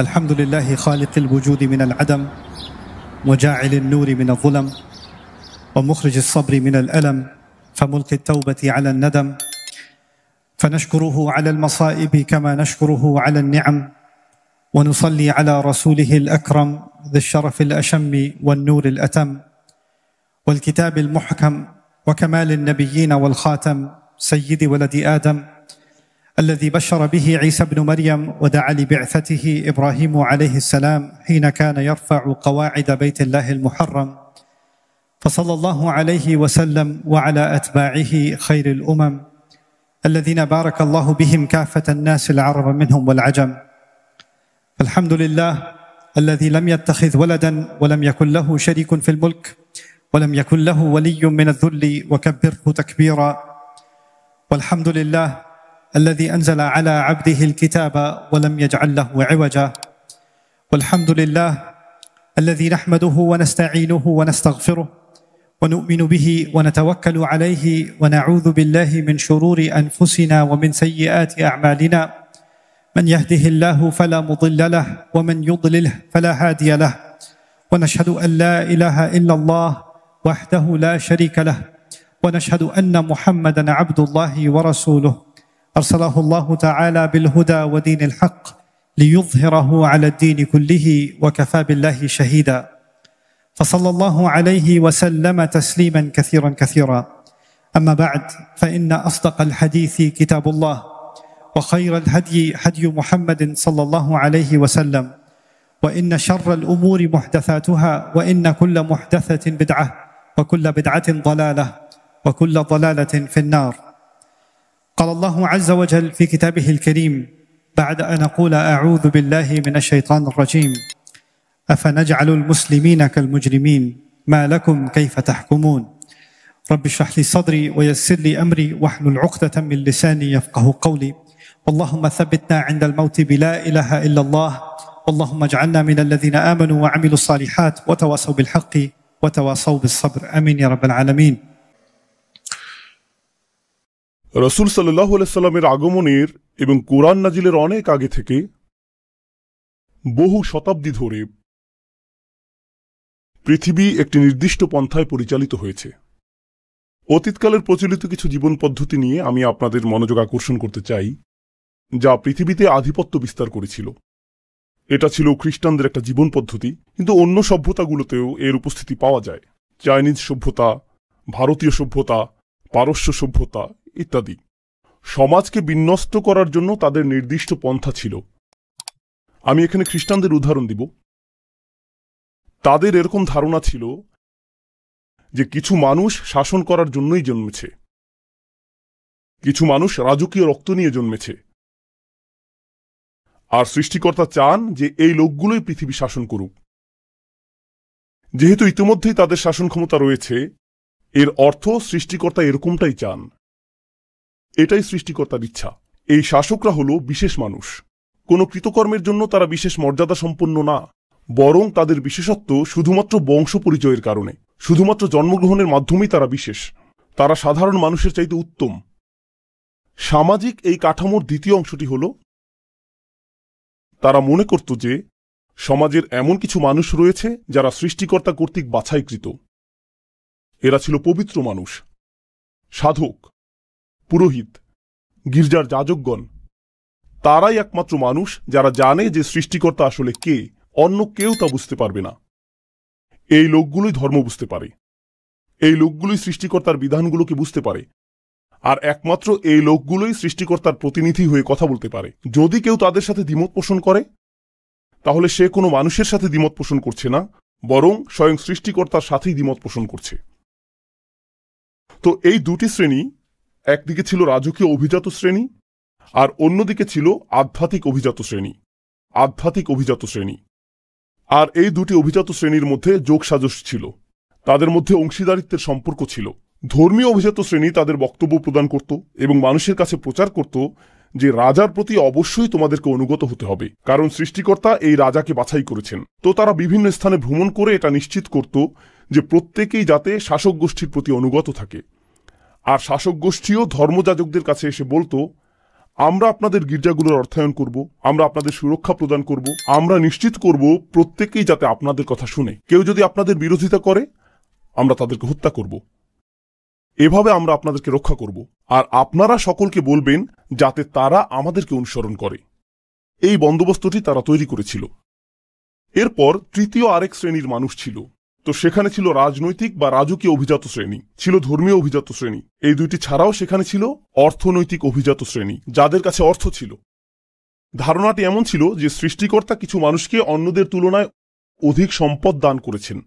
الحمد لله خالق الوجود من العدم وجاعل النور من الظلم ومخرج الصبر من الألم فملقي التوبة على الندم فنشكره على المصائب كما نشكره على النعم ونصلي على رسوله الأكرم ذي الشرف الأشم والنور الأتم والكتاب المحكم وكمال النبيين والخاتم سيد ولد آدم الذي بشر به عيسى بن مريم ودعا لبعثته إبراهيم عليه السلام حين كان يرفع قواعد بيت الله المحرم فصلى الله عليه وسلم وعلى أتباعه خير الأمم الذين بارك الله بهم كافة الناس العرب منهم والعجم. فالحمد لله الذي لم يتخذ ولدا ولم يكن له شريك في الملك ولم يكن له ولي من الذل وكبره تكبيرا. والحمد لله الذي أنزل على عبده الكتاب ولم يجعل له عوجا. والحمد لله الذي نحمده ونستعينه ونستغفره ونؤمن به ونتوكل عليه ونعوذ بالله من شرور أنفسنا ومن سيئات أعمالنا، من يهده الله فلا مضل له ومن يضلله فلا هادي له، ونشهد أن لا إله إلا الله وحده لا شريك له، ونشهد أن محمدًا عبد الله ورسوله أرسله الله تعالى بالهدى ودين الحق ليظهره على الدين كله وكفى بالله شهيدا. فصلى الله عليه وسلم تسليما كثيرا كثيرا. أما بعد، فإن أصدق الحديث كتاب الله، وخير الهدي هدي محمد صلى الله عليه وسلم، وإن شر الأمور محدثاتها، وإن كل محدثة بدعة، وكل بدعة ضلالة، وكل ضلالة في النار. قال الله عز وجل في كتابه الكريم بعد أن أقول أعوذ بالله من الشيطان الرجيم: أفنجعل المسلمين كالمجرمين ما لكم كيف تحكمون. رب اشرح لي صدري ويسر لي أمري واحلل عقدة من لساني يفقه قولي. اللهم ثبتنا عند الموت بلا إله إلا الله. اللهم اجعلنا من الذين آمنوا وعملوا الصالحات وتواصوا بالحق وتواصوا بالصبر. آمين يا رب العالمين. রাসূল সাল্লাল্লাহু আলাইহি সাল্লামের আগমনের এবং কুরআন নাজিলের অনেক আগে থেকে বহু শতাব্দী ধরে পৃথিবী একটি নির্দিষ্ট পন্থায় পরিচালিত হয়েছে। অতীতকালের প্রচলিত কিছু জীবন পদ্ধতি নিয়ে আমি আপনাদের মনোযোগ আকর্ষণ করতে চাই, যা পৃথিবীতে আধিপত্য বিস্তার করেছিল। এটা ছিল খ্রিস্টানদের একটা জীবন পদ্ধতি, কিন্তু অন্য সভ্যতাগুলোতেও এর উপস্থিতি পাওয়া যায়। চাইনিজ সভ্যতা, ভারতীয় সভ্যতা, পারস্য সভ্যতা ইত্যাদি। সমাজকে বিন্যস্ত করার জন্য তাদের নির্দিষ্ট পন্থা ছিল। আমি এখানে খ্রিস্টানদের উদাহরণ দিব। তাদের এরকম ধারণা ছিল যে কিছু মানুষ শাসন করার জন্যই জন্মেছে, কিছু মানুষ রাজকীয় রক্ত নিয়ে জন্মেছে, আর সৃষ্টিকর্তা চান যে এই লোকগুলোই পৃথিবী শাসন করুক। যেহেতু ইতিমধ্যেই তাদের শাসন ক্ষমতা রয়েছে, এর অর্থ সৃষ্টিকর্তা এরকমটাই চান। এটাই সৃষ্টিকর্তার ইচ্ছা। এই শাসকরা হল বিশেষ মানুষ। কোনো কৃতকর্মের জন্য তারা বিশেষ মর্যাদা সম্পন্ন না, বরং তাদের বিশেষত্ব শুধুমাত্র বংশ পরিচয়ের কারণে। শুধুমাত্র জন্মগ্রহণের মাধ্যমেই তারা বিশেষ। তারা সাধারণ মানুষের চাইতে উত্তম। সামাজিক এই কাঠামোর দ্বিতীয় অংশটি হল, তারা মনে করত যে সমাজের এমন কিছু মানুষ রয়েছে যারা সৃষ্টিকর্তা কর্তৃক বাছাইকৃত। এরা ছিল পবিত্র মানুষ, সাধক, পুরোহিত, গির্জার যাজকগণ। তারাই একমাত্র মানুষ যারা জানে যে সৃষ্টিকর্তা আসলে কে, অন্য কেউ তা বুঝতে পারবে না। এই লোকগুলোই ধর্ম বুঝতে পারে, এই লোকগুলোই সৃষ্টিকর্তার বিধানগুলোকে বুঝতে পারে, আর একমাত্র এই লোকগুলোই সৃষ্টিকর্তার প্রতিনিধি হয়ে কথা বলতে পারে। যদি কেউ তাদের সাথে দ্বিমত পোষণ করে, তাহলে সে কোনো মানুষের সাথে দ্বিমত পোষণ করছে না, বরং স্বয়ং সৃষ্টিকর্তার সাথেই দ্বিমত পোষণ করছে। তো এই দুটি শ্রেণী, একদিকে ছিল রাজকীয় অভিজাত শ্রেণী, আর অন্যদিকে ছিল আধ্যাত্মিক অভিজাত শ্রেণী। আধ্যাত্মিক অভিজাত শ্রেণী আর এই দুটি অভিজাত শ্রেণীর মধ্যে যোগসাজশ ছিল। তাদের মধ্যে অংশীদারিত্বের সম্পর্ক ছিল। ধর্মীয় অভিজাত শ্রেণী তাদের বক্তব্য প্রদান করত এবং মানুষের কাছে প্রচার করত যে রাজার প্রতি অবশ্যই তোমাদেরকে অনুগত হতে হবে, কারণ সৃষ্টিকর্তা এই রাজাকে বাছাই করেছেন। তো তারা বিভিন্ন স্থানে ভ্রমণ করে এটা নিশ্চিত করত যে প্রত্যেকেই যাতে শাসক গোষ্ঠীর প্রতি অনুগত থাকে। আর শাসক গোষ্ঠীও ধর্মযাজকদের কাছে এসে বলতো, আমরা আপনাদের গির্জাগুলোর অর্থায়ন করব, আমরা আপনাদের সুরক্ষা প্রদান করব, আমরা নিশ্চিত করব প্রত্যেকেই যাতে আপনাদের কথা শুনে। কেউ যদি আপনাদের বিরোধিতা করে আমরা তাদেরকে হত্যা করব। এভাবে আমরা আপনাদেরকে রক্ষা করব, আর আপনারা সকলকে বলবেন যাতে তারা আমাদেরকে অনুসরণ করে। এই বন্দোবস্তটি তারা তৈরি করেছিল। এরপর তৃতীয় আরেক শ্রেণীর মানুষ ছিল। তো সেখানে ছিল রাজনৈতিক বা রাজকীয় অভিজাত শ্রেণী, ছিল ধর্মীয় অভিজাত শ্রেণী। এই দুইটি ছাড়াও সেখানে ছিল অর্থনৈতিক অভিজাত শ্রেণী, যাদের কাছে অর্থ ছিল। ধারণাটি এমন ছিল যে সৃষ্টিকর্তা কিছু মানুষকে অন্যদের তুলনায় অধিক সম্পদ দান করেছেন,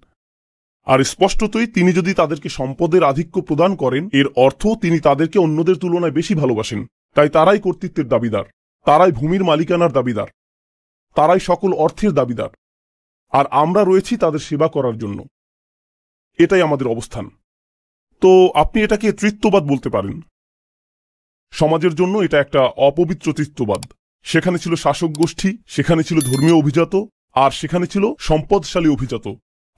আর স্পষ্টতই তিনি যদি তাদেরকে সম্পদের আধিক্য প্রদান করেন এর অর্থ তিনি তাদেরকে অন্যদের তুলনায় বেশি ভালোবাসেন। তাই তারাই কর্তৃত্বের দাবিদার, তারাই ভূমির মালিকানার দাবিদার, তারাই সকল অর্থের দাবিদার, আর আমরা রয়েছি তাদের সেবা করার জন্য। এটাই আমাদের অবস্থান। তো আপনি এটাকে তৃত্ববাদ বলতে পারেন। সমাজের জন্য এটা একটা অপবিত্র তৃত্ববাদ। সেখানে ছিল শাসক গোষ্ঠী, সেখানে ছিল ধর্মীয় অভিজাত, আর সেখানে ছিল সম্পদশালী অভিজাত,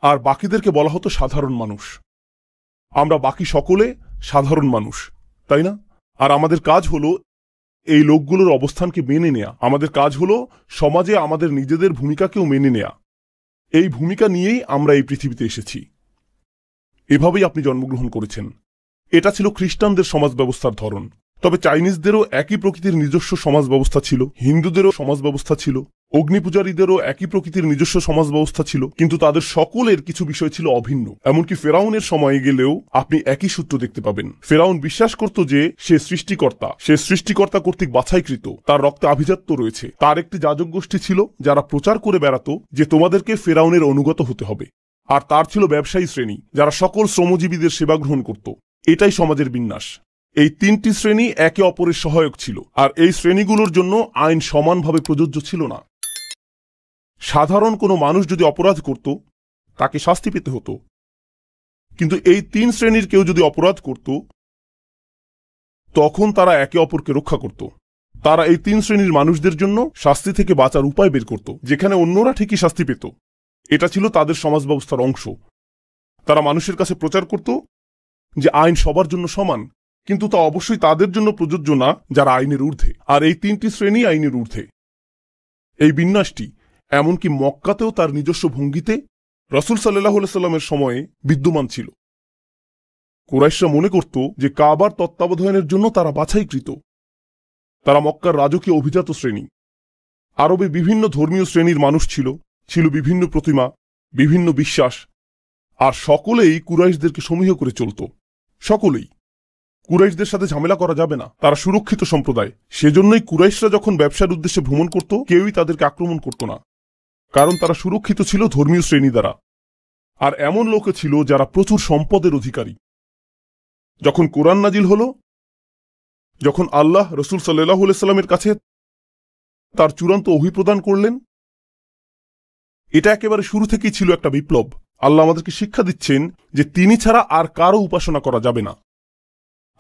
আর বাকিদেরকে বলা হতো সাধারণ মানুষ। আমরা বাকি সকলে সাধারণ মানুষ, তাই না? আর আমাদের কাজ হলো এই লোকগুলোর অবস্থানকে মেনে নেয়া। আমাদের কাজ হলো সমাজে আমাদের নিজেদের ভূমিকাকেও মেনে নেয়া। এই ভূমিকা নিয়েই আমরা এই পৃথিবীতে এসেছি। এভাবেই আপনি জন্মগ্রহণ করেছেন। এটা ছিল খ্রিস্টানদের সমাজ ব্যবস্থার ধরন। তবে চাইনিজদেরও একই প্রকৃতির নিজস্ব সমাজ ব্যবস্থা ছিল, হিন্দুদেরও সমাজ ব্যবস্থা ছিল, অগ্নিপূজারীদেরও একই প্রকৃতির নিজস্ব সমাজ ব্যবস্থা ছিল, কিন্তু তাদের সকলের কিছু বিষয় ছিল অভিন্ন। এমনকি ফেরাউনের সময়ে গেলেও আপনি একই সূত্র দেখতে পাবেন। ফেরাউন বিশ্বাস করত যে সে সৃষ্টিকর্তা কর্তৃক বাছাইকৃত, তার রক্তে আভিজাত্য রয়েছে। তার একটি যাজক গোষ্ঠী ছিল যারা প্রচার করে বেড়াত যে তোমাদেরকে ফেরাউনের অনুগত হতে হবে। আর তার ছিল ব্যবসায়ী শ্রেণী যারা সকল শ্রমজীবীদের সেবা গ্রহণ করত। এটাই সমাজের বিন্যাস। এই তিনটি শ্রেণী একে অপরের সহায়ক ছিল, আর এই শ্রেণীগুলোর জন্য আইন সমানভাবে প্রযোজ্য ছিল না। সাধারণ কোনো মানুষ যদি অপরাধ করত তাকে শাস্তি পেতে হতো, কিন্তু এই তিন শ্রেণীর কেউ যদি অপরাধ করত তখন তারা একে অপরকে রক্ষা করত। তারা এই তিন শ্রেণীর মানুষদের জন্য শাস্তি থেকে বাঁচার উপায় বের করত, যেখানে অন্যরা ঠিকই শাস্তি পেত। এটা ছিল তাদের সমাজ ব্যবস্থার অংশ। তারা মানুষের কাছে প্রচার করত যে আইন সবার জন্য সমান, কিন্তু তা অবশ্যই তাদের জন্য প্রযোজ্য না যারা আইনের ঊর্ধ্বে। আর এই তিনটি শ্রেণী আইনের ঊর্ধ্বে। এই বিন্যাসটি এমনকি মক্কাতেও তার নিজস্ব ভঙ্গিতে রাসূল সাল্লাল্লাহু আলাইহি সাল্লামের সময়ে বিদ্যমান ছিল। কুরাইশরা মনে করত যে কাবার তত্ত্বাবধানের জন্য তারা বাছাইকৃত। তারা মক্কার রাজকীয় অভিজাত শ্রেণী। আরবে বিভিন্ন ধর্মীয় শ্রেণীর মানুষ ছিল, ছিল বিভিন্ন প্রতিমা, বিভিন্ন বিশ্বাস, আর সকলেই কুরাইশদেরকে সমীহ করে চলত। সকলেই। কুরাইশদের সাথে ঝামেলা করা যাবে না, তারা সুরক্ষিত সম্প্রদায়। সেজন্যই কুরাইশরা যখন ব্যবসার উদ্দেশ্যে ভ্রমণ করত কেউই তাদেরকে আক্রমণ করত না, কারণ তারা সুরক্ষিত ছিল ধর্মীয় শ্রেণী দ্বারা। আর এমন লোকে ছিল যারা প্রচুর সম্পদের অধিকারী। যখন কোরআন নাজিল হল, যখন আল্লাহ রাসূল সাল্লাল্লাহু আলাইহি সাল্লামের কাছে তার চূড়ান্ত ওহী প্রদান করলেন, এটা একেবারে শুরু থেকেই ছিল একটা বিপ্লব। আল্লাহ আমাদেরকে শিক্ষা দিচ্ছেন যে তিনি ছাড়া আর কারো উপাসনা করা যাবে না,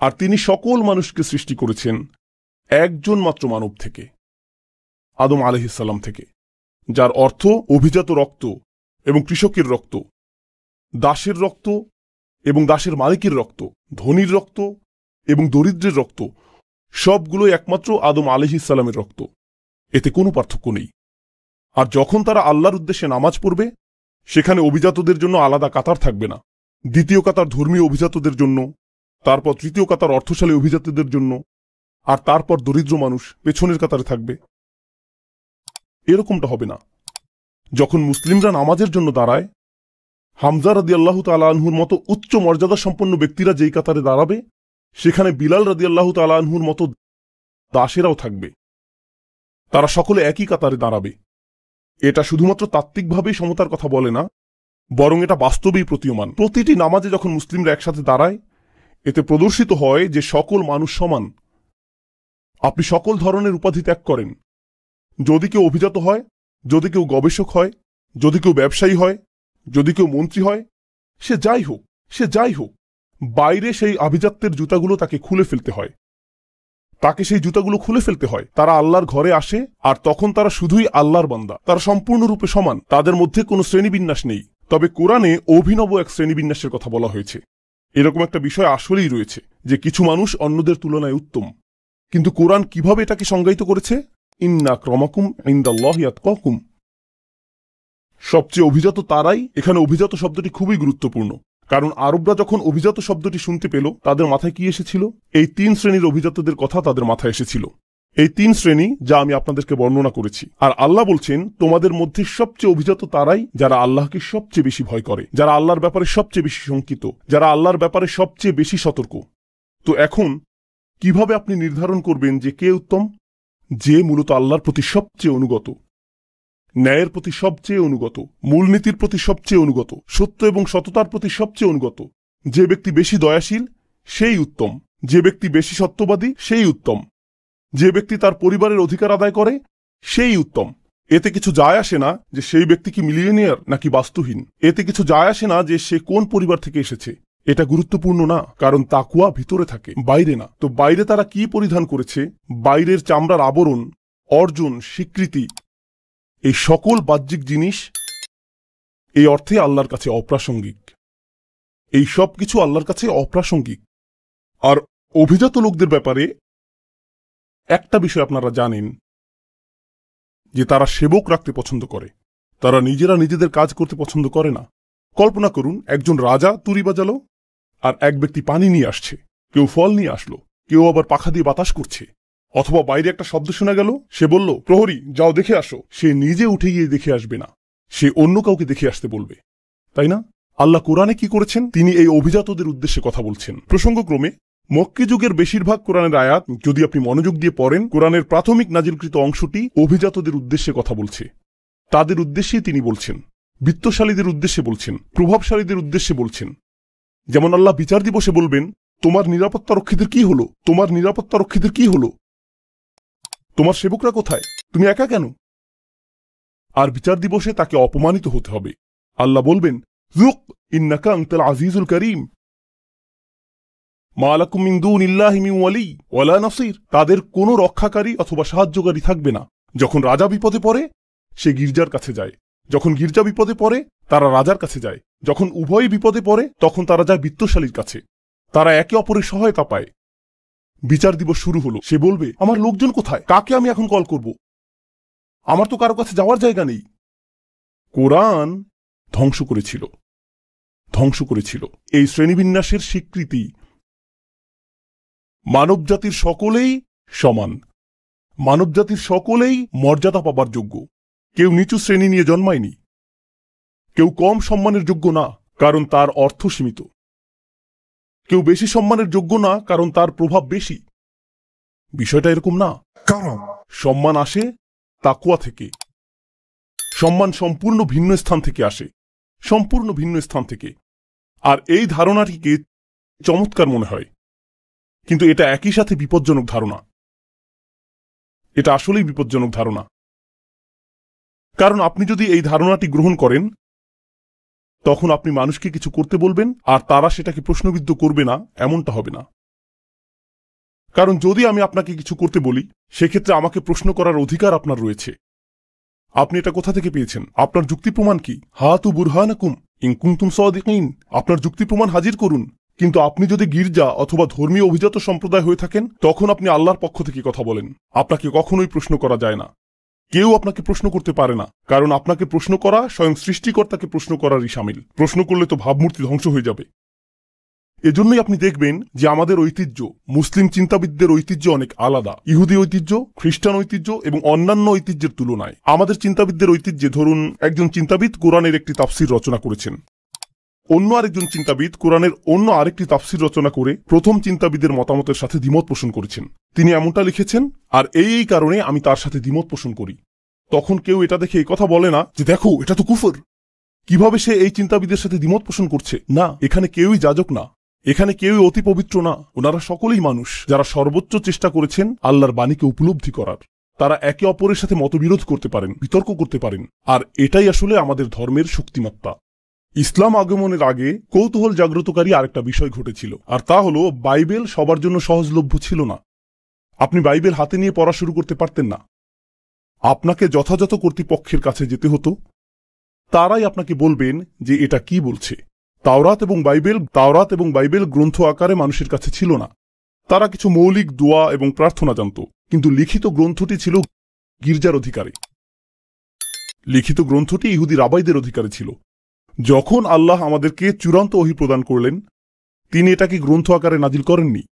আর তিনি সকল মানুষকে সৃষ্টি করেছেন একজন মাত্র মানব থেকে, আদম আলাইহিস সালাম থেকে, যার অর্থ অভিজাত রক্ত এবং কৃষকের রক্ত, দাসের রক্ত এবং দাসের মালিকের রক্ত, ধনীর রক্ত এবং দরিদ্রের রক্ত, সবগুলো একমাত্র আদম আলাইহিস সালামের রক্ত। এতে কোনো পার্থক্য নেই। আর যখন তারা আল্লাহর উদ্দেশ্যে নামাজ পড়বে, সেখানে অভিজাতদের জন্য আলাদা কাতার থাকবে না। দ্বিতীয় কাতার ধর্মীয় অভিজাতদের জন্য, তারপর তৃতীয় কাতার অর্থশালী অভিজাতদের জন্য, আর তারপর দরিদ্র মানুষ পেছনের কাতারে থাকবে। এরকমটা হবে না। যখন মুসলিমরা নামাজের জন্য দাঁড়ায়, হামজা রাদিয়াল্লাহু তাআলা আনহুর মতো উচ্চ মর্যাদা সম্পন্ন ব্যক্তিরা যেই কাতারে দাঁড়াবে, সেখানে বিলাল রাদিয়াল্লাহু তাআলা আনহুর মতো দাসেরাও থাকবে। তারা সকলে একই কাতারে দাঁড়াবে। এটা শুধুমাত্র তাত্ত্বিকভাবেই সমতার কথা বলে না, বরং এটা বাস্তবেই প্রতীয়মান। প্রতিটি নামাজে যখন মুসলিমরা একসাথে দাঁড়ায়, এতে প্রদর্শিত হয় যে সকল মানুষ সমান। আপনি সকল ধরনের উপাধি ত্যাগ করেন। যদি কেউ অভিজাত হয়, যদি কেউ গবেষক হয়, যদি কেউ ব্যবসায়ী হয়, যদি কেউ মন্ত্রী হয়, সে যাই হোক, বাইরে সেই আভিজাত্যের জুতাগুলো তাকে খুলে ফেলতে হয়। তারা আল্লাহর ঘরে আসে, আর তখন তারা শুধুই আল্লাহর বান্দা। তারা সম্পূর্ণরূপে সমান, তাদের মধ্যে কোনো শ্রেণীবিন্যাস নেই। তবে কোরআনে অভিনব এক শ্রেণীবিন্যাসের কথা বলা হয়েছে। এরকম একটা বিষয় আসলেই রয়েছে যে কিছু মানুষ অন্যদের তুলনায় উত্তম। কিন্তু কোরআন কিভাবে এটাকে সংজ্ঞায়িত করেছে? ইন্না আক্রামাকুম ইনদাল্লাহি আতকাকুম। সবচেয়ে অভিজাত তারাই। এখানে অভিজাত শব্দটি খুবই গুরুত্বপূর্ণ, কারণ আরবরা যখন অভিজাত শব্দটি শুনতে পেল তাদের মাথায় কি এসেছিল? এই 3 শ্রেণীর অভিজাতদের কথা তাদের মাথায় এসেছিল। এই 3 শ্রেণী যা আমি আপনাদেরকে বর্ণনা করেছি। আর আল্লাহ বলছেন, তোমাদের মধ্যে সবচেয়ে অভিজাত তারাই যারা আল্লাহকে সবচেয়ে বেশি ভয় করে, যারা আল্লাহর ব্যাপারে সবচেয়ে বেশি শঙ্কিত, যারা আল্লাহর ব্যাপারে সবচেয়ে বেশি সতর্ক। তো এখন কিভাবে আপনি নির্ধারণ করবেন যে কে উত্তম? যে মূলত আল্লাহর প্রতি সবচেয়ে অনুগত, ন্যায়ের প্রতি সবচেয়ে অনুগত, মূলনীতির প্রতি সবচেয়ে অনুগত, সত্য এবং সততার প্রতি সবচেয়ে অনুগত। যে ব্যক্তি বেশি দয়াশীল সেই উত্তম, যে ব্যক্তি বেশি সত্যবাদী সেই উত্তম, যে ব্যক্তি তার পরিবারের অধিকার আদায় করে সেই উত্তম। এতে কিছু যায় আসে না যে সেই ব্যক্তি কি মিলিয়নিয়ার নাকি বাস্তুহীন। এতে কিছু যায় আসে না যে সে কোন পরিবার থেকে এসেছে। এটা গুরুত্বপূর্ণ না, কারণ তাকওয়া ভিতরে থাকে, বাইরে না। তো বাইরে তারা কি পরিধান করেছে, বাইরের চামড়ার আবরণ, অর্জন, স্বীকৃতি, এই সকল বাহ্যিক জিনিস এই অর্থে আল্লাহর কাছে অপ্রাসঙ্গিক। এই সব কিছু আল্লাহর কাছে অপ্রাসঙ্গিক। আর অভিজাত লোকদের ব্যাপারে একটা বিষয় আপনারা জানেন, যে তারা সেবক রাখতে পছন্দ করে, তারা নিজেরা নিজেদের কাজ করতে পছন্দ করে না। কল্পনা করুন, একজন রাজা তুরি বাজালো, আর এক ব্যক্তি পানি নিয়ে আসছে, কেউ ফল নিয়ে আসলো, কেউ আবার পাখা দিয়ে বাতাস করছে। অথবা বাইরে একটা শব্দ শোনা গেল, সে বলল, প্রহরী যাও দেখে আসো। সে নিজে উঠে গিয়ে দেখে আসবে না, সে অন্য কাউকে দেখে আসতে বলবে, তাই না? আল্লাহ কোরআনে কি করেছেন? তিনি এই অভিজাতদের উদ্দেশ্যে কথা বলছেন। প্রসঙ্গক্রমে মক্কি যুগের বেশিরভাগ কোরআনের আয়াত যদি আপনি মনোযোগ দিয়ে পড়েন, কোরআনের প্রাথমিক নাজিলকৃত অংশটি অভিজাতদের উদ্দেশ্যে কথা বলছে। তাদের উদ্দেশ্যেই তিনি বলছেন, বিত্তশালীদের উদ্দেশ্যে বলছেন, প্রভাবশালীদের উদ্দেশ্যে বলছেন। যেমন আল্লাহ বিচার দিবসে বলবেন, তোমার নিরাপত্তা রক্ষীদের কি হলো? তোমার নিরাপত্তা রক্ষীদের কি হলো? তোমার সেবকরা কোথায়? তুমি একা কেন? আর বিচার দিবসে তাকে অপমানিত হতে হবে। আল্লাহ বলবেন, যুক ইন্নাকা আনতাল আজিজুল করিম মা লাকুম মিন দুনিল্লাহি মিন ওয়ালি ওয়ালা নাসির। তাদের কোনো রক্ষাকারী অথবা সাহায্যকারী থাকবে না। যখন রাজা বিপদে পড়ে সে গির্জার কাছে যায়, যখন গির্জা বিপদে পড়ে তারা রাজার কাছে যায়, যখন উভয়ই বিপদে পড়ে তখন তারা যায় বিত্তশালীর কাছে। তারা একে অপরের সহায়তা পায়। বিচার দিবস শুরু হলো, সে বলবে, আমার লোকজন কোথায়? কাকে আমি এখন কল করব? আমার তো কারো কাছে যাওয়ার জায়গা নেই। কোরআন ধ্বংস করেছিল এই শ্রেণীবিন্যাসের স্বীকৃতি। মানবজাতির সকলেই সমান, মানবজাতির সকলেই মর্যাদা পাবার যোগ্য। কেউ নিচু শ্রেণী নিয়ে জন্মায়নি, কেউ কম সম্মানের যোগ্য না কারণ তার অর্থ সীমিত, কেউ বেশি সম্মানের যোগ্য না কারণ তার প্রভাব বেশি। বিষয়টা এরকম না। সম্মান আসে তাকওয়া থেকে। সম্মান সম্পূর্ণ ভিন্ন স্থান থেকে আসে, সম্পূর্ণ ভিন্ন স্থান থেকে। আর এই ধারণাটিকে চমৎকার মনে হয়, কিন্তু এটা একই সাথে বিপজ্জনক ধারণা। এটা আসলেই বিপজ্জনক ধারণা। কারণ আপনি যদি এই ধারণাটি গ্রহণ করেন, তখন আপনি মানুষকে কিছু করতে বলবেন আর তারা সেটাকে প্রশ্নবিদ্ধ করবে না, এমনটা হবে না। কারণ যদি আমি আপনাকে কিছু করতে বলি, সেক্ষেত্রে আমাকে প্রশ্ন করার অধিকার আপনার রয়েছে। আপনি এটা কোথা থেকে পেয়েছেন? আপনার যুক্তি প্রমাণ কি? হাতু বুরহানাকুম ইন কুনতুম সাদিকিন। আপনার যুক্তি প্রমাণ হাজির করুন। কিন্তু আপনি যদি গির্জা অথবা ধর্মীয় অভিজাত সম্প্রদায় হয়ে থাকেন, তখন আপনি আল্লাহর পক্ষ থেকে কথা বলেন। আপনাকে কখনোই প্রশ্ন করা যায় না। কেউ আপনাকে প্রশ্ন করতে পারে না, কারণ আপনাকে প্রশ্ন করা স্বয়ং সৃষ্টিকর্তাকে প্রশ্ন করারই শামিল। প্রশ্ন করলে তো ভাবমূর্তি ধ্বংস হয়ে যাবে। এজন্যই আপনি দেখবেন যে আমাদের ঐতিহ্য, মুসলিম চিন্তাবিদদের ঐতিহ্য অনেক আলাদা। ইহুদি ঐতিহ্য, খ্রিস্টান ঐতিহ্য এবং অন্যান্য ঐতিহ্যের তুলনায় আমাদের চিন্তাবিদদের ঐতিহ্যে, ধরুন একজন চিন্তাবিদ কোরআনের একটি তাফসির রচনা করেছেন, অন্য আরেকজন চিন্তাবিদ কোরআনের অন্য আরেকটি তাফসির রচনা করে প্রথম চিন্তাবিদের মতামতের সাথে দ্বিমত পোষণ করেছেন। তিনি এমনটা লিখেছেন, আর এই কারণে আমি তার সাথে দ্বিমত পোষণ করি। তখন কেউ এটা দেখে এই কথা বলে না যে দেখো এটা তো কুফর, কিভাবে সে এই চিন্তাবিদের সাথে দ্বিমত পোষণ করছে। না, এখানে কেউই যাজক না, এখানে কেউই অতি পবিত্র না। ওনারা সকলেই মানুষ যারা সর্বোচ্চ চেষ্টা করেছেন আল্লাহর বাণীকে উপলব্ধি করার। তারা একে অপরের সাথে মতবিরোধ করতে পারেন, বিতর্ক করতে পারেন। আর এটাই আসলে আমাদের ধর্মের শক্তিমত্তা। ইসলাম আগমনের আগে কৌতূহল জাগ্রতকারী আরেকটা বিষয় ঘটেছিল, আর তা হলো বাইবেল সবার জন্য সহজলভ্য ছিল না। আপনি বাইবেল হাতে নিয়ে পড়া শুরু করতে পারতেন না। আপনাকে যথাযথ কর্তৃপক্ষের কাছে যেতে হতো, তারাই আপনাকে বলবেন যে এটা কি বলছে। তাওরাত এবং বাইবেল গ্রন্থ আকারে মানুষের কাছে ছিল না। তারা কিছু মৌলিক দোয়া এবং প্রার্থনা জানত, কিন্তু লিখিত গ্রন্থটি ছিল গির্জার অধিকারে। লিখিত গ্রন্থটি ইহুদি রাবাইদের অধিকারে ছিল। যখন আল্লাহ আমাদেরকে চূড়ান্ত ওহী প্রদান করলেন, তিনি এটাকে গ্রন্থ আকারে নাজিল করেননি,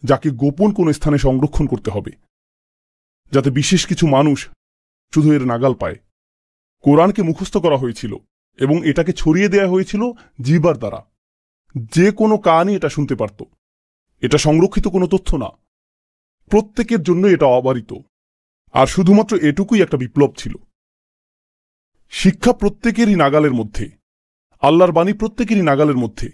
যাকে গোপন কোন স্থানে সংরক্ষণ করতে হবে, যাতে বিশেষ কিছু মানুষ শুধু এর নাগাল পায়। কোরআনকে মুখস্থ করা হয়েছিল এবং এটাকে ছড়িয়ে দেয়া হয়েছিল জিহ্বার দ্বারা। যে কোনো কানই এটা শুনতে পারত। এটা সংরক্ষিত কোনো তথ্য না, প্রত্যেকের জন্য এটা অবারিত। আর শুধুমাত্র এটুকুই একটা বিপ্লব ছিল। শিক্ষা প্রত্যেকেরই নাগালের মধ্যে, আল্লাহর বাণী প্রত্যেকেরই নাগালের মধ্যে।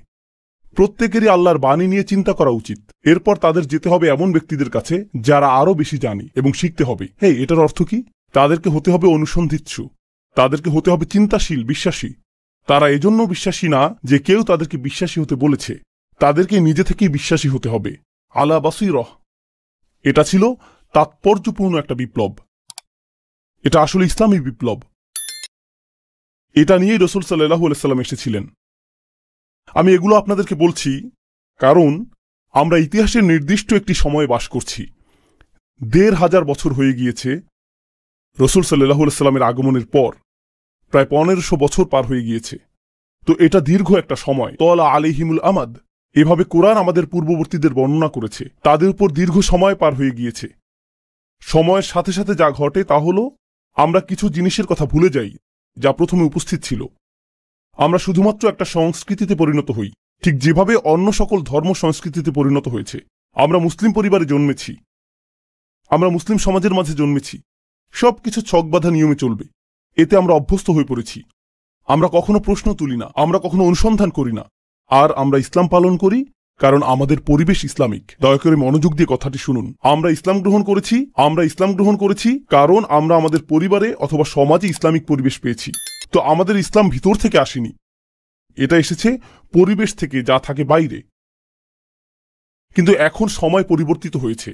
প্রত্যেকেরই আল্লাহর বাণী নিয়ে চিন্তা করা উচিত। এরপর তাদের যেতে হবে এমন ব্যক্তিদের কাছে যারা আরও বেশি জানে এবং শিখতে হবে। এটার অর্থ কি? তাদেরকে হতে হবে অনুসন্ধিৎসু, তাদেরকে হতে হবে চিন্তাশীল, বিশ্বাসী। তারা এজন্য বিশ্বাসী না যে কেউ তাদেরকে বিশ্বাসী হতে বলেছে, তাদেরকে নিজে থেকেই বিশ্বাসী হতে হবে। আলা বাসীরহ। এটা ছিল তাৎপর্যপূর্ণ একটা বিপ্লব। এটা আসলে ইসলামী বিপ্লব। এটা নিয়েই রাসূল সাল্লাল্লাহু আলাইহি ওয়াসাল্লাম এসেছিলেন। আমি এগুলো আপনাদেরকে বলছি কারণ আমরা ইতিহাসের নির্দিষ্ট একটি সময়ে বাস করছি। ১৫০০ বছর হয়ে গিয়েছে রাসূল সাল্লাল্লাহু আলাইহি ওয়াসাল্লামের আগমনের পর। প্রায় ১৫০০ বছর পার হয়ে গিয়েছে। তো এটা দীর্ঘ একটা সময়। তলা আলাইহিমুল আমাদ, এভাবে কোরআন আমাদের পূর্ববর্তীদের বর্ণনা করেছে। তাদের উপর দীর্ঘ সময় পার হয়ে গিয়েছে। সময়ের সাথে সাথে যা ঘটে তা হল আমরা কিছু জিনিসের কথা ভুলে যাই যা প্রথমে উপস্থিত ছিল। আমরা শুধুমাত্র একটা সংস্কৃতিতে পরিণত হই, ঠিক যেভাবে অন্য সকল ধর্ম সংস্কৃতিতে পরিণত হয়েছে। আমরা মুসলিম পরিবারে জন্মেছি, আমরা মুসলিম সমাজের মাঝে জন্মেছি। সবকিছু ছকবাঁধা নিয়মে চলবে, এতে আমরা অভ্যস্ত হয়ে পড়েছি। আমরা কখনো প্রশ্ন তুলি না, আমরা কখনো অনুসন্ধান করি না। আর আমরা ইসলাম পালন করি কারণ আমাদের পরিবেশ ইসলামিক। দয়া করে মনোযোগ দিয়ে কথাটি শুনুন। আমরা ইসলাম গ্রহণ করেছি কারণ আমরা আমাদের পরিবারে অথবা সমাজে ইসলামিক পরিবেশ পেয়েছি। তো আমাদের ইসলাম ভিতর থেকে আসেনি, এটা এসেছে পরিবেশ থেকে যা থাকে বাইরে। কিন্তু এখন সময় পরিবর্তিত হয়েছে।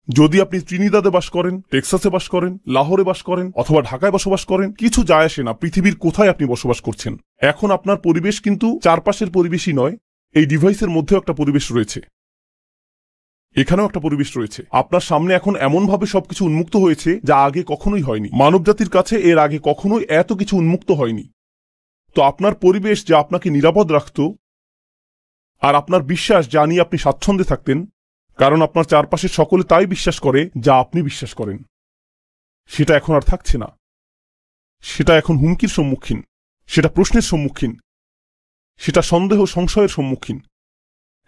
যদি আপনি ত্রিনিদাদে বাস করেন, টেক্সাসে বাস করেন, লাহোরে বাস করেন অথবা ঢাকায় বসবাস করেন, কিছু যায় আসে না পৃথিবীর কোথায় আপনি বসবাস করছেন। এখন আপনার পরিবেশ কিন্তু চারপাশের পরিবেশই নয়, এই ডিভাইসের মধ্যেও একটা পরিবেশ রয়েছে, এখানেও একটা পরিবেশ রয়েছে। আপনার সামনে এখন এমনভাবে সবকিছু উন্মুক্ত হয়েছে যা আগে কখনোই হয়নি। মানবজাতির কাছে এর আগে কখনোই এত কিছু উন্মুক্ত হয়নি। তো আপনার পরিবেশ যা আপনাকে নিরাপদ রাখত, আর আপনার বিশ্বাস যা নিয়ে আপনি স্বাচ্ছন্দ্যে থাকতেন, কারণ আপনার চারপাশের সকলে তাই বিশ্বাস করে যা আপনি বিশ্বাস করেন, সেটা এখন আর থাকছে না। সেটা এখন হুমকির সম্মুখীন, সেটা প্রশ্নের সম্মুখীন, সেটা সন্দেহ সংশয়ের সম্মুখীন।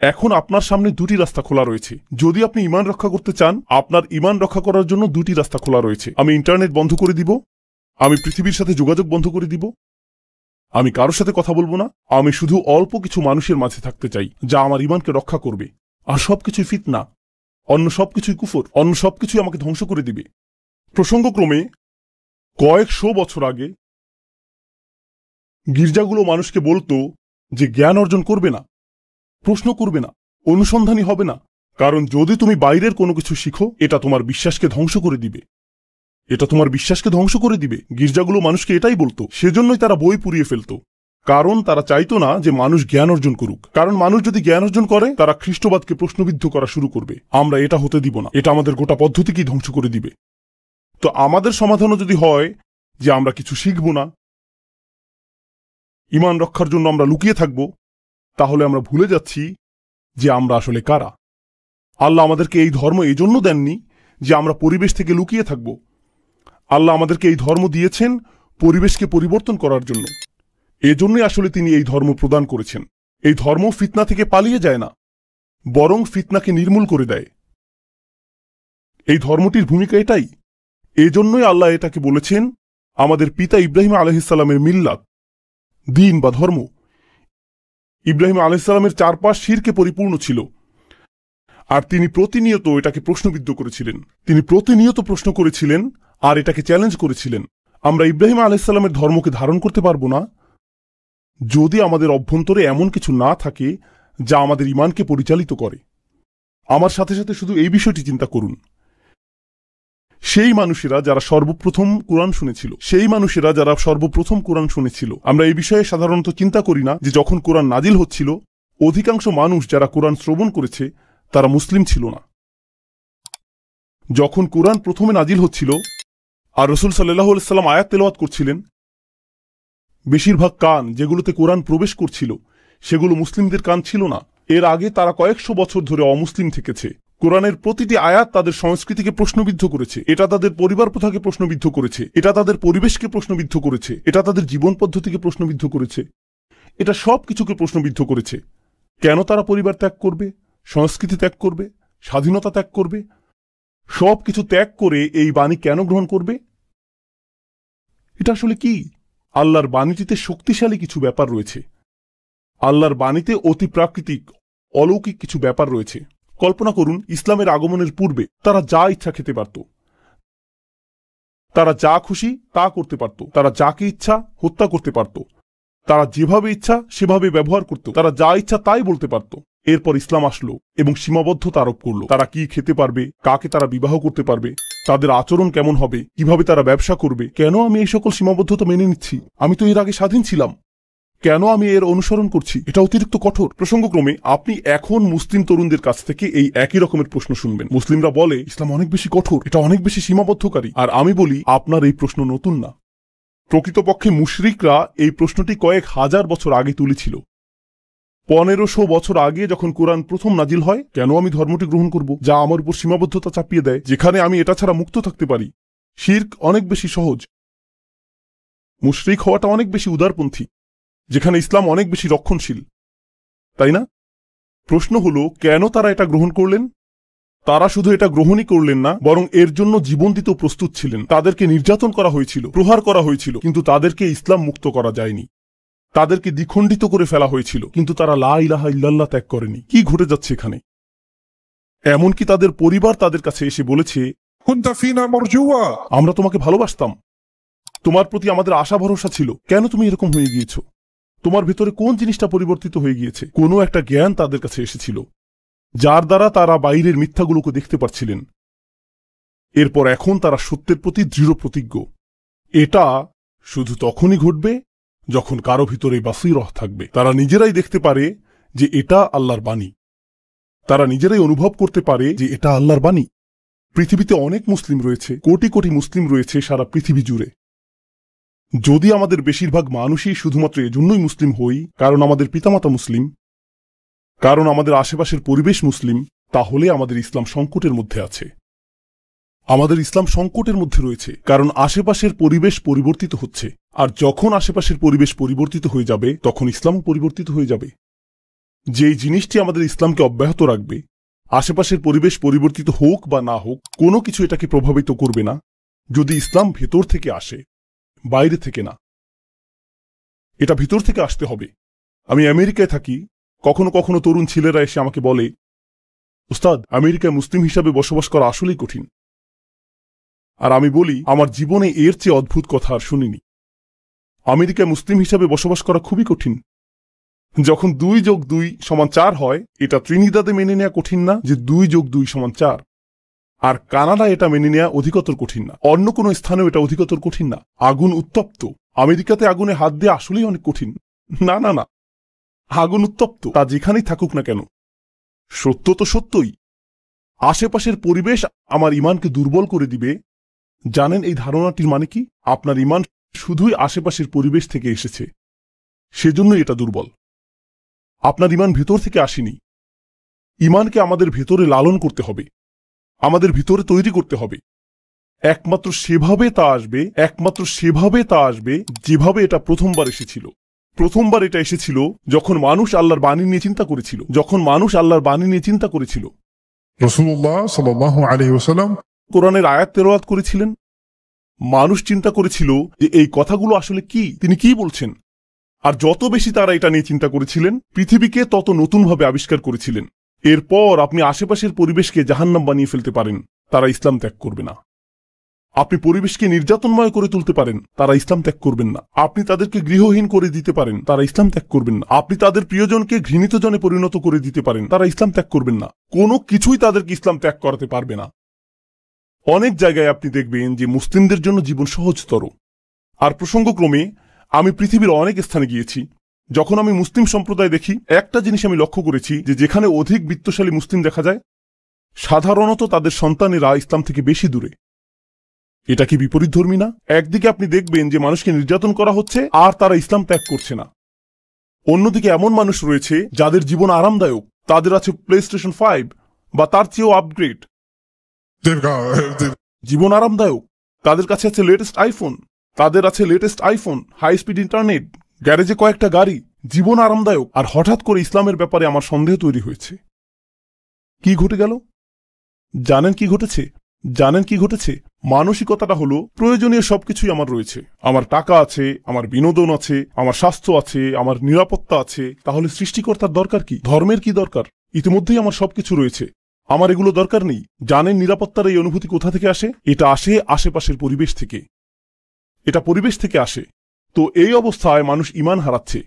এখন আপনার সামনে দুটি রাস্তা খোলা রয়েছে। যদি আপনি ঈমান রক্ষা করতে চান, আপনার ঈমান রক্ষা করার জন্য দুটি রাস্তা খোলা রয়েছে। আমি ইন্টারনেট বন্ধ করে দিব, আমি পৃথিবীর সাথে যোগাযোগ বন্ধ করে দিব, আমি কারোর সাথে কথা বলবো না, আমি শুধু অল্প কিছু মানুষের মাঝে থাকতে চাই যা আমার ঈমানকে রক্ষা করবে। আর সবকিছুই ফিতনা, অন্য সবকিছুই কুফর, অন্য সবকিছুই আমাকে ধ্বংস করে দিবে। প্রসঙ্গক্রমে কয়েকশো বছর আগে গির্জাগুলো মানুষকে বলতো যে জ্ঞান অর্জন করবে না, প্রশ্ন করবে না, অনুসন্ধানী হবে না, কারণ যদি তুমি বাইরের কোনো কিছু শিখো এটা তোমার বিশ্বাসকে ধ্বংস করে দিবে, এটা তোমার বিশ্বাসকে ধ্বংস করে দিবে। গির্জাগুলো মানুষকে এটাই বলতো। সেজন্যই তারা বই পুড়িয়ে ফেলত, কারণ তারা চাইতো না যে মানুষ জ্ঞান অর্জন করুক। কারণ মানুষ যদি জ্ঞান অর্জন করে তারা খ্রিস্টবাদকে প্রশ্নবিদ্ধ করা শুরু করবে। আমরা এটা হতে দিব না, এটা আমাদের গোটা পদ্ধতিকেই ধ্বংস করে দিবে। তো আমাদের সমাধানও যদি হয় যে আমরা কিছু শিখব না, ঈমান রক্ষার জন্য আমরা লুকিয়ে থাকব, তাহলে আমরা ভুলে যাচ্ছি যে আমরা আসলে কারা। আল্লাহ আমাদেরকে এই ধর্ম এই জন্য দেননি যে আমরা পরিবেশ থেকে লুকিয়ে থাকব। আল্লাহ আমাদেরকে এই ধর্ম দিয়েছেন পরিবেশকে পরিবর্তন করার জন্য। এজন্যই আসলে তিনি এই ধর্ম প্রদান করেছেন। এই ধর্ম ফিতনা থেকে পালিয়ে যায় না, বরং ফিতনাকে নির্মূল করে দেয়। এই ধর্মটির ভূমিকা এটাই। এজন্যই আল্লাহ এটাকে বলেছেন আমাদের পিতা ইব্রাহিম আলাইহিস সালামের মিল্লাত, দিন বা ধর্ম। ইব্রাহিম আলাইহিস সালামের চারপাশ শিরকে পরিপূর্ণ ছিল, আর তিনি প্রতিনিয়ত এটাকে প্রশ্নবিদ্ধ করেছিলেন। তিনি প্রতিনিয়ত প্রশ্ন করেছিলেন আর এটাকে চ্যালেঞ্জ করেছিলেন। আমরা ইব্রাহিম আলাইহিস সালামের ধর্মকে ধারণ করতে পারবো না যদি আমাদের অভ্যন্তরে এমন কিছু না থাকে যা আমাদের ঈমানকে পরিচালিত করে। আমার সাথে সাথে শুধু এই বিষয়টি চিন্তা করুন। সেই মানুষেরা যারা সর্বপ্রথম কোরআন শুনেছিল, আমরা এই বিষয়ে সাধারণত চিন্তা করি না যে যখন কোরআন নাজিল হচ্ছিল, অধিকাংশ মানুষ যারা কোরআন শ্রবণ করেছে তারা মুসলিম ছিল না। যখন কোরআন প্রথমে নাজিল হচ্ছিল আর রাসূল সাল্লাল্লাহু আলাইহি ওয়াসাল্লাম আয়াত তেলাওয়াত করছিলেন, বেশিরভাগ কান যেগুলোতে কোরআন প্রবেশ করছিল সেগুলো মুসলিমদের কান ছিল না। এর আগে তারা কয়েকশো বছর ধরে অমুসলিম থেকেছে। কোরআনের প্রতিটি আয়াত তাদের সংস্কৃতিকে প্রশ্নবিদ্ধ করেছে, এটা তাদের পরিবার প্রথাকে প্রশ্নবিদ্ধ করেছে, এটা তাদের পরিবেশকে প্রশ্নবিদ্ধ করেছে, এটা তাদের জীবন পদ্ধতিকে প্রশ্নবিদ্ধ করেছে, এটা সব কিছুকে প্রশ্নবিদ্ধ করেছে। কেন তারা পরিবার ত্যাগ করবে, সংস্কৃতি ত্যাগ করবে, স্বাধীনতা ত্যাগ করবে, সব কিছু ত্যাগ করে এই বাণী কেন গ্রহণ করবে? এটা আসলে কি? আল্লাহর বাণীটিতে শক্তিশালী কিছু ব্যাপার রয়েছে। আল্লাহর বাণীতে অতি প্রাকৃতিক অলৌকিক কিছু ব্যাপার রয়েছে। কল্পনা করুন, ইসলামের আগমনের পূর্বে তারা যা ইচ্ছা খেতে পারত, তারা যা খুশি তা করতে পারত, তারা যাকে ইচ্ছা হত্যা করতে পারত, তারা যেভাবে ইচ্ছা সেভাবে ব্যবহার করত, তারা যা ইচ্ছা তাই বলতে পারত। এরপর ইসলাম আসলো এবং সীমাবদ্ধতা আরোপ করলো। তারা কি খেতে পারবে, কাকে তারা বিবাহ করতে পারবে, তাদের আচরণ কেমন হবে, কিভাবে তারা ব্যবসা করবে। কেন আমি এই সকল সীমাবদ্ধতা মেনে নিচ্ছি? আমি তো এর আগে স্বাধীন ছিলাম, কেন আমি এর অনুসরণ করছি? এটা অতিরিক্ত কঠোর। প্রসঙ্গক্রমে আপনি এখন মুসলিম তরুণদের কাছ থেকে এই একই রকমের প্রশ্ন শুনবেন। মুসলিমরা বলে ইসলাম অনেক বেশি কঠোর, এটা অনেক বেশি সীমাবদ্ধকারী। আর আমি বলি আপনার এই প্রশ্ন নতুন না। প্রকৃতপক্ষে মুশরিকরা এই প্রশ্নটি কয়েক হাজার বছর আগে তুলেছিল। 1500 বছর আগে যখন কোরআন প্রথম নাজিল হয়, কেন আমি ধর্মটি গ্রহণ করব যা আমার উপর সীমাবদ্ধতা চাপিয়ে দেয়, যেখানে আমি এটা ছাড়া মুক্ত থাকতে পারি? শিরক অনেক বেশি সহজ, মুশরিক হওয়াটা অনেক বেশি উদারপন্থী, যেখানে ইসলাম অনেক বেশি রক্ষণশীল, তাই না? প্রশ্ন হলো, কেন তারা এটা গ্রহণ করলেন? তারা শুধু এটা গ্রহণই করলেন না, বরং এর জন্য জীবন দিতেও প্রস্তুত ছিলেন। তাদেরকে নির্যাতন করা হয়েছিল, প্রহার করা হয়েছিল, কিন্তু তাদেরকে ইসলাম মুক্ত করা যায়নি। তাদেরকে দ্বিখণ্ডিত করে ফেলা হয়েছিল, কিন্তু তারা লা ইলাহা ইল্লাল্লাহ ত্যাগ করেনি। কি ঘটে যাচ্ছে এখানে? এমনকি তাদের পরিবার তাদের কাছে এসে বলেছে, কুনতা ফিনা মারজুয়া, আমরা তোমাকে ভালোবাসতাম, তোমার প্রতি আমাদের আশা ভরসা ছিল, কেন তুমি এরকম হয়ে গিয়েছো? তোমার ভেতরে কোন জিনিসটা পরিবর্তিত হয়ে গিয়েছে? কোনো একটা জ্ঞান তাদের কাছে এসেছিল, যার দ্বারা তারা বাইরের মিথ্যাগুলোকে দেখতে পারছিলেন। এরপর এখন তারা সত্যের প্রতি দৃঢ় প্রতিজ্ঞ। এটা শুধু তখনই ঘটবে যখন কারো ভিতরে বাসীরহ থাকবে। তারা নিজেরাই দেখতে পারে যে এটা আল্লাহর বাণী, তারা নিজেরাই অনুভব করতে পারে যে এটা আল্লাহর বাণী। পৃথিবীতে অনেক মুসলিম রয়েছে, কোটি কোটি মুসলিম রয়েছে সারা পৃথিবী জুড়ে। যদি আমাদের বেশিরভাগ মানুষই শুধুমাত্র এজন্যই মুসলিম হই কারণ আমাদের পিতামাতা মুসলিম, কারণ আমাদের আশেপাশের পরিবেশ মুসলিম, তাহলে আমাদের ইসলাম সংকটের মধ্যে আছে। আমাদের ইসলাম সংকটের মধ্যে রয়েছে কারণ আশেপাশের পরিবেশ পরিবর্তিত হচ্ছে, আর যখন আশেপাশের পরিবেশ পরিবর্তিত হয়ে যাবে তখন ইসলামও পরিবর্তিত হয়ে যাবে। যেই জিনিসটি আমাদের ইসলামকে অব্যাহত রাখবে, আশেপাশের পরিবেশ পরিবর্তিত হোক বা না হোক, কোনো কিছু এটাকে প্রভাবিত করবে না যদি ইসলাম ভেতর থেকে আসে, বাইরে থেকে না। এটা ভিতর থেকে আসতে হবে। আমি আমেরিকায় থাকি, কখনো কখনো তরুণ ছেলেরা এসে আমাকে বলে, উস্তাদ, আমেরিকায় মুসলিম হিসাবে বসবাস করা আসলেই কঠিন। আর আমি বলি, আমার জীবনে এর চেয়ে অদ্ভুত কথা আর শুনিনি। আমেরিকায় মুসলিম হিসাবে বসবাস করা খুবই কঠিন। যখন 2+2=4 হয়, এটা ত্রিনিদাদে মেনে নেওয়া কঠিন না যে 2+2=4। আর কানাডা এটা মেনে নেওয়া অধিকতর কঠিন না, অন্য কোনো স্থানেও এটা অধিকতর কঠিন না। আগুন উত্তপ্ত, আমেরিকাতে আগুনে হাত দিয়ে আসলেই অনেক কঠিন। না না না, আগুন উত্তপ্ত, তা যেখানেই থাকুক না কেন। সত্য তো সত্যই। আশেপাশের পরিবেশ আমার ইমানকে দুর্বল করে দিবে। জানেন এই ধারণাটির মানে কি? আপনার ইমান শুধুই আশেপাশের পরিবেশ থেকে এসেছে, সেজন্যই এটা দুর্বল। আপনার ইমান ভেতর থেকে আসেনি। ইমানকে আমাদের ভেতরে লালন করতে হবে, আমাদের ভিতরে তৈরি করতে হবে। একমাত্র সেভাবে তা আসবে যেভাবে এটা প্রথমবার এসেছিল। প্রথমবার এটা এসেছিল যখন মানুষ আল্লাহর বাণী নিয়ে চিন্তা করেছিল, রাসূলুল্লাহ সাল্লাল্লাহু আলাইহি ওয়াসাল্লাম কোরআনের আয়াত তেলাওয়াত করেছিলেন। মানুষ চিন্তা করেছিল যে এই কথাগুলো আসলে কি, তিনি কি বলছেন। আর যত বেশি তারা এটা নিয়ে চিন্তা করেছিলেন, পৃথিবীকে তত নতুনভাবে আবিষ্কার করেছিলেন। এরপর আপনি আশেপাশের পরিবেশকে জাহান্নাম বানিয়ে ফেলতে পারেন, তারা ইসলাম ত্যাগ করবে না। আপনি পরিবেশকে নির্যাতনময় করে তুলতে পারেন, তারা ইসলাম ত্যাগ করবেন না। আপনি তাদেরকে গৃহহীন করে দিতে পারেন, তারা ইসলাম ত্যাগ করবেন না। আপনি তাদের প্রিয়জনকে ঘৃণিত জনে পরিণত করে দিতে পারেন, তারা ইসলাম ত্যাগ করবেন না। কোনো কিছুই তাদেরকে ইসলাম ত্যাগ করাতে পারবে না। অনেক জায়গায় আপনি দেখবেন যে মুসলিমদের জন্য জীবন সহজতর। আর প্রসঙ্গক্রমে আমি পৃথিবীর অনেক স্থানে গিয়েছি যখন আমি মুসলিম সম্প্রদায় দেখি, একটা জিনিস আমি লক্ষ্য করেছি যে যেখানে অধিক বিত্তশালী মুসলিম দেখা যায়, সাধারণত তাদের সন্তানেরা ইসলাম থেকে বেশি দূরে। এটা কি বিপরীতধর্মী না? একদিকে আপনি দেখবেন যে মানুষকে নির্যাতন করা হচ্ছে আর তারা ইসলাম ত্যাগ করছে না। অন্যদিকে এমন মানুষ রয়েছে যাদের জীবন আরামদায়ক, তাদের আছে প্লেস্টেশন 5 বা তার চেয়েও আপগ্রেড। জীবন আরামদায়ক, তাদের কাছে আছে latest iPhone, high speed internet, গ্যারেজে কয়েকটা গাড়ি, জীবন আরামদায়ক। আর হঠাৎ করে ইসলামের ব্যাপারে আমার সন্দেহ তৈরি হয়েছে। কি ঘটে গেল? জানেন কি ঘটেছে? মানসিকতাটা হলো প্রয়োজনীয় সবকিছুই আমার রয়েছে। আমার টাকা আছে, আমার বিনোদন আছে, আমার স্বাস্থ্য আছে, আমার নিরাপত্তা আছে। তাহলে সৃষ্টিকর্তার দরকার কি? ধর্মের কি দরকার? ইতিমধ্যেই আমার সবকিছু রয়েছে, আমার এগুলো দরকার নেই। জানেন নিরাপত্তার এই অনুভূতি কোথা থেকে আসে? এটা আসে আশেপাশের পরিবেশ থেকে। এটা পরিবেশ থেকে আসে। তো এই অবস্থায় মানুষ ঈমান হারাচ্ছে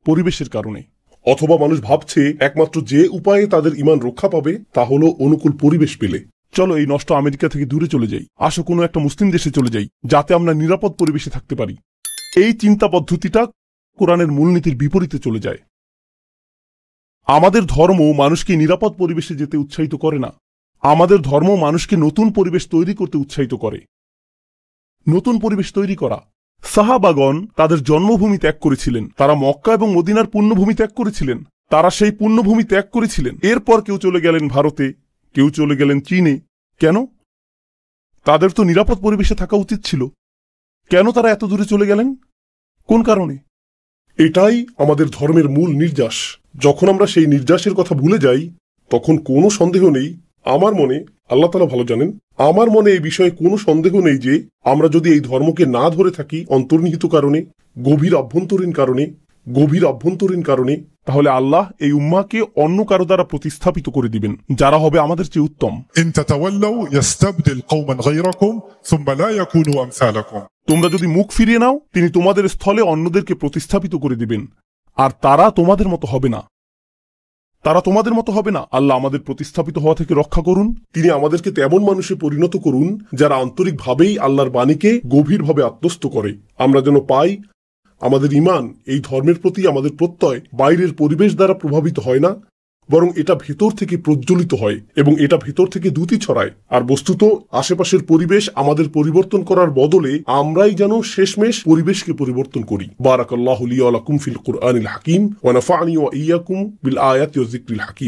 পরিবেশের কারণে। অথবা মানুষ ভাবছে একমাত্র যে উপায়ে তাদের ঈমান রক্ষা পাবে তা হলো অনুকূল পরিবেশ পেলে। চলো এই নষ্ট আমেরিকা থেকে দূরে চলে যাই, আসো কোনো একটা মুসলিম দেশে চলে যাই, যাতে আমরা নিরাপদ পরিবেশে থাকতে পারি। এই চিন্তা পদ্ধতিটা কোরআনের মূলনীতির বিপরীতে চলে যায়। আমাদের ধর্ম মানুষকে নিরাপদ পরিবেশে যেতে উৎসাহিত করে না, আমাদের ধর্ম মানুষকে নতুন পরিবেশ তৈরি করতে উৎসাহিত করে। নতুন পরিবেশ তৈরি করা। সাহাবাগণ তাদের জন্মভূমি ত্যাগ করেছিলেন, তারা মক্কা এবং মদিনার পুণ্যভূমি ত্যাগ করেছিলেন, তারা সেই পুণ্যভূমি ত্যাগ করেছিলেন। এরপর কেউ চলে গেলেন ভারতে, কেউ চলে গেলেন চীনে। কেন? তাদের তো নিরাপদ পরিবেশে থাকা উচিত ছিল। কেন তারা এত দূরে চলে গেলেন? কোন কারণে? এটাই আমাদের ধর্মের মূল নির্যাস। যখন আমরা সেই নির্যাসের কথা ভুলে যাই, তখন কোনো সন্দেহ নেই, আমার মনে, আল্লাহ তাআলা ভালো জানেন, আমার মনে এই বিষয়ে কোনো সন্দেহ নেই যে আমরা যদি এই ধর্মকে না ধরে থাকি অন্তর্নিহিত কারণে, গভীর অভ্যন্তরীণ কারণে, তাহলে আল্লাহ এই উম্মাহকে অন্য কারো দ্বারা প্রতিস্থাপিত করে দিবেন, যারা হবে আমাদের চেয়ে উত্তম। তোমরা যদি মুখ ফিরিয়ে নাও, তিনি তোমাদের স্থলে অন্যদেরকে প্রতিস্থাপিত করে দিবেন, আর তারা তোমাদের মতো হবে না। আল্লাহ আমাদের প্রতিস্থাপিত হওয়া থেকে রক্ষা করুন। তিনি আমাদেরকে তেমন মানুষে পরিণত করুন যারা আন্তরিকভাবেই আল্লাহর বাণীকে গভীরভাবে আত্মস্থ করে। আমরা যেন পাই আমাদের ঈমান, এই ধর্মের প্রতি আমাদের প্রত্যয় বাইরের পরিবেশ দ্বারা প্রভাবিত হয় না, বরং এটা ভেতর থেকে প্রজ্বলিত হয় এবং এটা ভেতর থেকে দ্যুতি ছড়ায়। আর বস্তুত আশেপাশের পরিবেশ আমাদের পরিবর্তন করার বদলে আমরাই যেন শেষমেশ পরিবেশকে পরিবর্তন করি। বারাকাল্লাহু লি ওয়া লাকুম ফিল কুরআনিল হাকিম ওয়া নাফা'নি ওয়া ইয়্যাকুম বিল আয়াতি ওয়াজ যিকরিল হাকিম।